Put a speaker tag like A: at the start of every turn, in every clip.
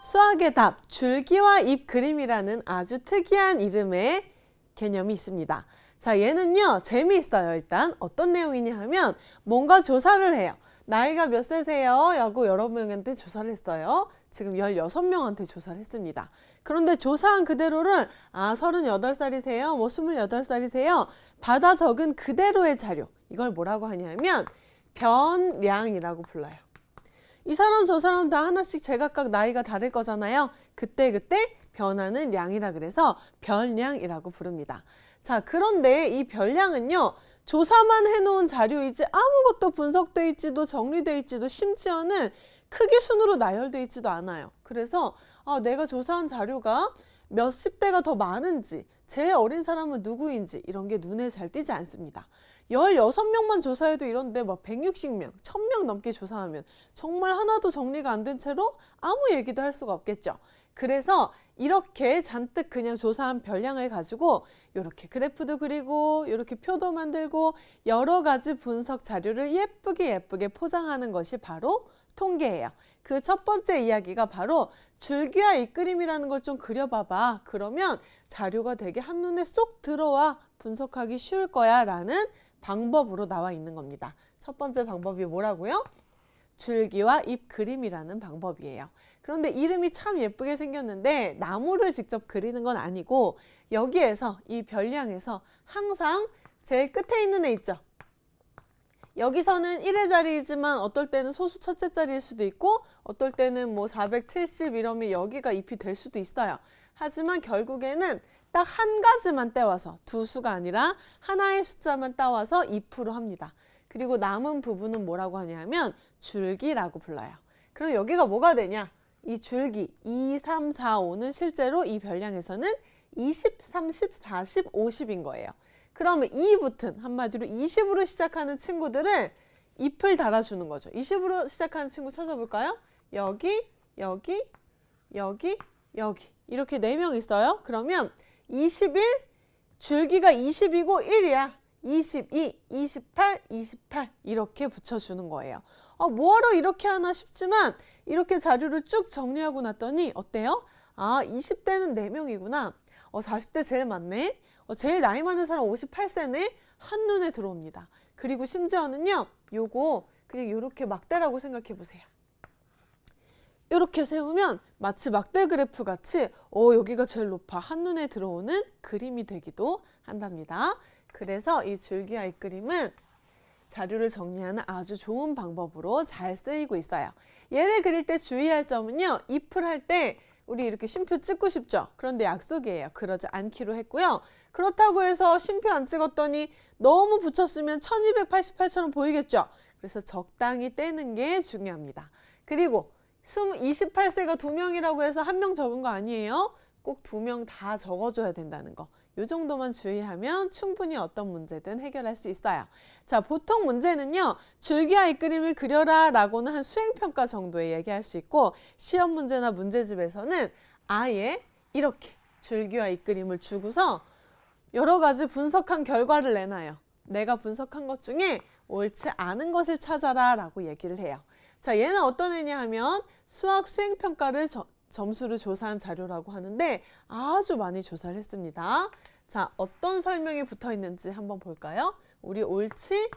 A: 수학의 답, 줄기와 잎 그림이라는 아주 특이한 이름의 개념이 있습니다. 자, 얘는요, 재미있어요. 일단 어떤 내용이냐 하면 뭔가 조사를 해요. 나이가 몇 세세요? 라고 여러 명한테 조사를 했어요. 지금 16명한테 조사를 했습니다. 그런데 조사한 그대로를 38살이세요? 뭐 28살이세요? 받아 적은 그대로의 자료. 이걸 뭐라고 하냐면 변량이라고 불러요. 이 사람 저 사람 다 하나씩 제각각 나이가 다를 거잖아요. 그때그때 변하는 양이라 그래서 변량이라고 부릅니다. 자, 그런데 이 변량은요, 조사만 해놓은 자료이지 아무것도 분석돼 있지도 정리돼 있지도 심지어는 크기 순으로 나열돼 있지도 않아요. 그래서 내가 조사한 자료가 몇십 대가 더 많은지, 제일 어린 사람은 누구인지 이런 게 눈에 잘 띄지 않습니다. 16명만 조사해도 이런데 막 160명, 1000명 넘게 조사하면 정말 하나도 정리가 안 된 채로 아무 얘기도 할 수가 없겠죠. 그래서 이렇게 잔뜩 그냥 조사한 변량을 가지고 이렇게 그래프도 그리고 이렇게 표도 만들고 여러 가지 분석 자료를 예쁘게 포장하는 것이 바로 통계예요. 그 첫 번째 이야기가 바로 줄기와 잎그림이라는 걸 좀 그려봐봐. 그러면 자료가 되게 한눈에 쏙 들어와 분석하기 쉬울 거야 라는 방법으로 나와 있는 겁니다. 첫 번째 방법이 뭐라고요? 줄기와 잎 그림이라는 방법이에요. 그런데 이름이 참 예쁘게 생겼는데 나무를 직접 그리는 건 아니고 여기에서 이 변량에서 항상 제일 끝에 있는 애 있죠? 여기서는 1의 자리이지만 어떨 때는 소수 첫째 자리일 수도 있고 어떨 때는 뭐 470 이러면 여기가 잎이 될 수도 있어요. 하지만 결국에는 딱 한 가지만 떼와서 두 수가 아니라 하나의 숫자만 따와서 잎으로 합니다. 그리고 남은 부분은 뭐라고 하냐면 줄기라고 불러요. 그럼 여기가 뭐가 되냐? 이 줄기 2, 3, 4, 5는 실제로 이 변량에서는 20, 30, 40, 50인 거예요. 그러면 이 붙은 한마디로 20으로 시작하는 친구들을 잎을 달아주는 거죠. 20으로 시작하는 친구 찾아볼까요? 여기, 여기, 여기, 여기 이렇게 4명 있어요. 그러면 21, 줄기가 20이고 1이야. 22, 28, 28 이렇게 붙여주는 거예요. 뭐하러 이렇게 하나 싶지만 이렇게 자료를 쭉 정리하고 났더니 어때요? 20대는 4명이구나. 40대 제일 많네. 제일 나이 많은 사람 58세네. 한눈에 들어옵니다. 그리고 심지어는요. 요거 그냥 이렇게 막대라고 생각해 보세요. 이렇게 세우면 마치 막대 그래프 같이 여기가 제일 높아 한눈에 들어오는 그림이 되기도 한답니다. 그래서 이 줄기와 잎 그림은 자료를 정리하는 아주 좋은 방법으로 잘 쓰이고 있어요. 얘를 그릴 때 주의할 점은요. 잎을 할 때 우리 이렇게 쉼표 찍고 싶죠? 그런데 약속이에요. 그러지 않기로 했고요. 그렇다고 해서 쉼표 안 찍었더니 너무 붙였으면 1288처럼 보이겠죠? 그래서 적당히 떼는 게 중요합니다. 그리고 28세가 2명이라고 해서 1명 적은 거 아니에요. 꼭 2명 다 적어줘야 된다는 거. 이 정도만 주의하면 충분히 어떤 문제든 해결할 수 있어요. 자, 보통 문제는요. 줄기와 잎 그림을 그려라 라고는 한 수행평가 정도에 얘기할 수 있고 시험 문제나 문제집에서는 아예 이렇게 줄기와 잎 그림을 주고서 여러 가지 분석한 결과를 내놔요. 내가 분석한 것 중에 옳지 않은 것을 찾아라 라고 얘기를 해요. 자, 얘는 어떤 애냐 하면 수학 수행평가를 점수를 조사한 자료라고 하는데 아주 많이 조사를 했습니다. 자, 어떤 설명이 붙어 있는지 한번 볼까요? 우리 옳지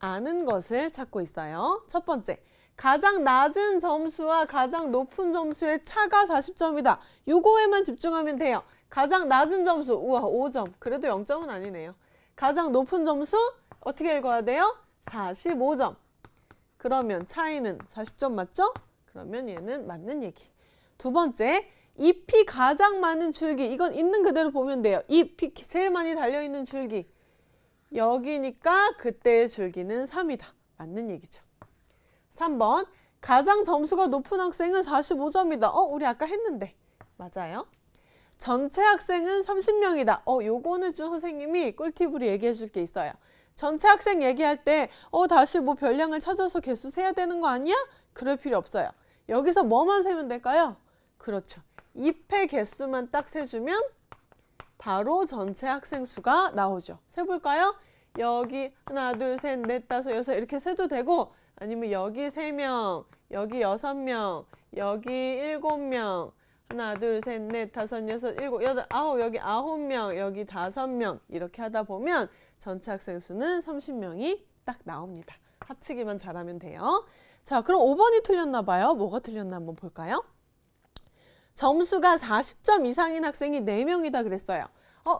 A: 않은 것을 찾고 있어요. 첫 번째, 가장 낮은 점수와 가장 높은 점수의 차가 40점이다. 요거에만 집중하면 돼요. 가장 낮은 점수, 우와 5점. 그래도 0점은 아니네요. 가장 높은 점수 어떻게 읽어야 돼요? 45점. 그러면 차이는 40점 맞죠? 그러면 얘는 맞는 얘기. 두 번째, 잎이 가장 많은 줄기. 이건 있는 그대로 보면 돼요. 잎이 제일 많이 달려있는 줄기. 여기니까 그때의 줄기는 3이다. 맞는 얘기죠. 3번, 가장 점수가 높은 학생은 45점이다. 우리 아까 했는데. 맞아요. 전체 학생은 30명이다. 요거는 좀 선생님이 꿀팁으로 얘기해 줄 게 있어요. 전체 학생 얘기할 때 다시 뭐 별량을 찾아서 개수 세야 되는 거 아니야? 그럴 필요 없어요. 여기서 뭐만 세면 될까요? 그렇죠. 잎의 개수만 딱 세주면 바로 전체 학생 수가 나오죠. 세볼까요? 여기 하나, 둘, 셋, 넷, 다섯, 여섯 이렇게 세도 되고 아니면 여기 3명, 여기 6명, 여기 7명. 하나, 둘, 셋, 넷, 다섯, 여섯, 일곱, 여덟, 아홉. 여기 9명, 여기 5명. 이렇게 하다 보면 전체 학생 수는 30명이 딱 나옵니다. 합치기만 잘하면 돼요. 자, 그럼 5번이 틀렸나 봐요. 뭐가 틀렸나 한번 볼까요? 점수가 40점 이상인 학생이 4명이다 그랬어요.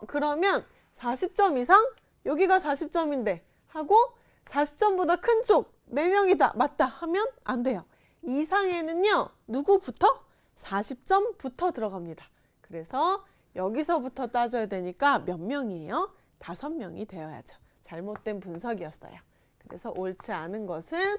A: 그러면 40점 이상? 여기가 40점인데 하고 40점보다 큰 쪽 4명이다. 맞다 하면 안 돼요. 이상에는요. 누구부터? 40점부터 들어갑니다. 그래서 여기서부터 따져야 되니까 몇 명이에요? 5명이 되어야죠. 잘못된 분석이었어요. 그래서 옳지 않은 것은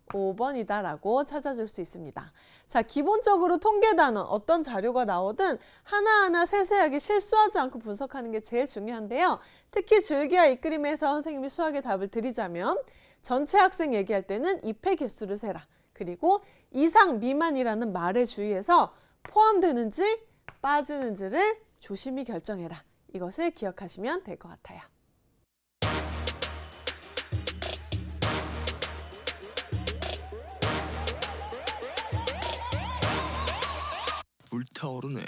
A: 5번이다라고 찾아줄 수 있습니다. 자, 기본적으로 통계 단원 어떤 자료가 나오든 하나하나 세세하게 실수하지 않고 분석하는 게 제일 중요한데요. 특히 줄기와 입그림에서 선생님이 수학의 답을 드리자면 전체 학생 얘기할 때는 입회 개수를 세라. 그리고 이상 미만이라는 말에 주의해서 포함되는지 빠지는지를 조심히 결정해라. 이것을 기억하시면 될 것 같아요.
B: 불타오르네.